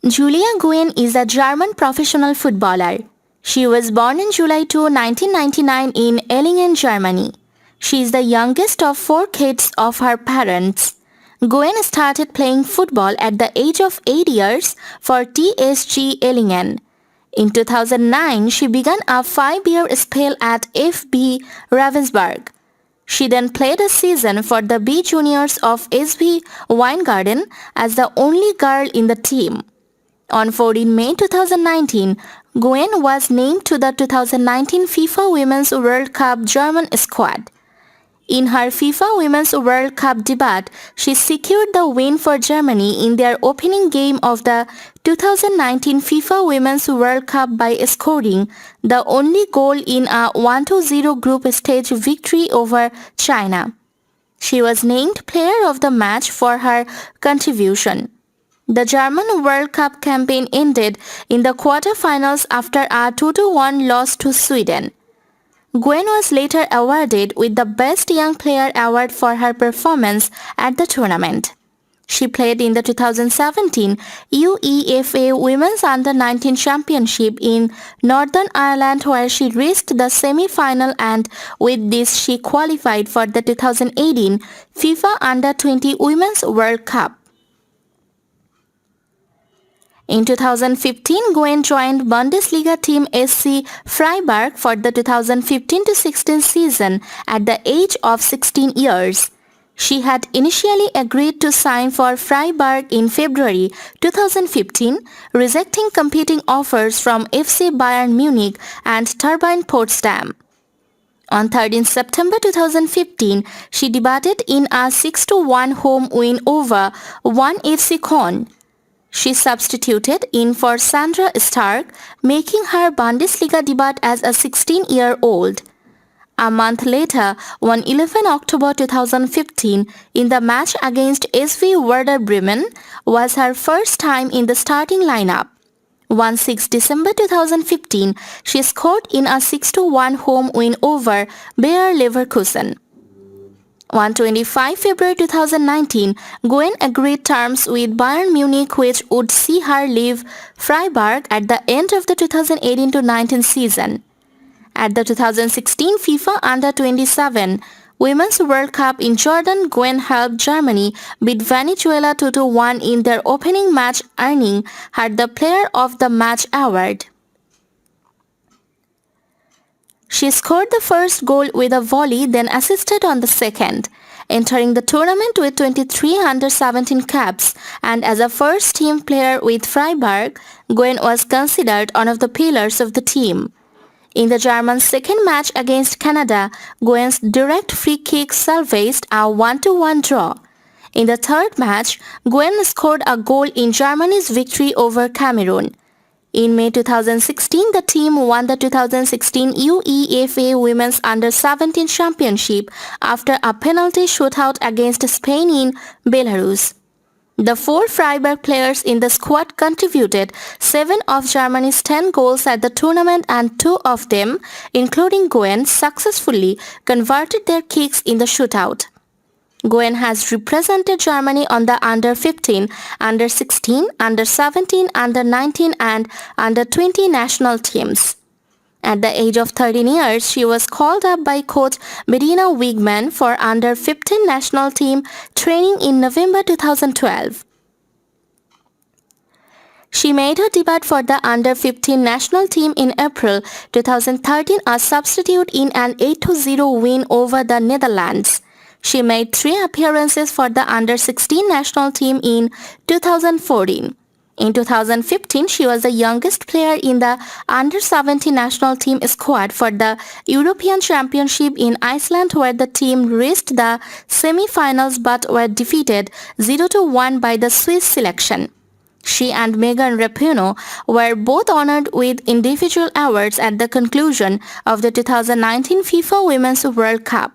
Giulia Gwinn is a German professional footballer. She was born in July 2, 1999 in Ailingen, Germany. She is the youngest of four kids of her parents. Gwinn started playing football at the age of 8 years for TSG Ailingen. In 2009, she began a 5-year spell at FV Ravensburg. She then played a season for the B-Juniors of SV Weingarten as the only girl in the team. On 14 May 2019, Gwinn was named to the 2019 FIFA Women's World Cup German squad. In her FIFA Women's World Cup debut, she secured the win for Germany in their opening game of the 2019 FIFA Women's World Cup by scoring the only goal in a 1-0 group stage victory over China. She was named Player of the Match for her contribution. The German World Cup campaign ended in the quarterfinals after a 2-1 loss to Sweden. Gwinn was later awarded with the Best Young Player award for her performance at the tournament. She played in the 2017 UEFA Women's Under-19 Championship in Northern Ireland, where she reached the semi-final, and with this she qualified for the 2018 FIFA Under-20 Women's World Cup. In 2015, Gwinn joined Bundesliga team SC Freiburg for the 2015-16 season at the age of 16 years. She had initially agreed to sign for Freiburg in February 2015, rejecting competing offers from FC Bayern Munich and Turbine Potsdam. On 13 September 2015, she debuted in a 6-1 home win over 1 FC Köln. She substituted in for Sandra Stark, making her Bundesliga debut as a 16-year-old. A month later, on 11 October 2015, in the match against SV Werder Bremen, was her first time in the starting lineup. On 6 December 2015, she scored in a 6-1 home win over Bayer Leverkusen. On 25 February 2019, Gwinn agreed terms with Bayern Munich, which would see her leave Freiburg at the end of the 2018-19 season. At the 2016 FIFA Under-27 Women's World Cup in Jordan, Gwinn helped Germany beat Venezuela 2-1 in their opening match, earning her the Player of the Match award. She scored the first goal with a volley, then assisted on the second, entering the tournament with 23 under-17 caps, and as a first-team player with Freiburg, Gwinn was considered one of the pillars of the team. In the German second match against Canada, Gwynn's direct free kick salvaged a 1-1 draw. In the third match, Gwinn scored a goal in Germany's victory over Cameroon. In May 2016, the team won the 2016 UEFA Women's Under-17 Championship after a penalty shootout against Spain in Belarus. The four Freiburg players in the squad contributed 7 of Germany's 10 goals at the tournament, and 2 of them, including Gwinn, successfully converted their kicks in the shootout. Gwinn has represented Germany on the Under-15, Under-16, Under-17, Under-19 and Under-20 national teams. At the age of 13 years, she was called up by coach Bettina Wigman for Under-15 national team training in November 2012. She made her debut for the Under-15 national team in April 2013 as substitute in an 8-0 win over the Netherlands. She made 3 appearances for the Under-16 national team in 2014. In 2015, she was the youngest player in the Under-17 national team squad for the European Championship in Iceland, where the team reached the semi-finals but were defeated 0-1 by the Swiss selection. She and Megan Rapinoe were both honored with individual awards at the conclusion of the 2019 FIFA Women's World Cup.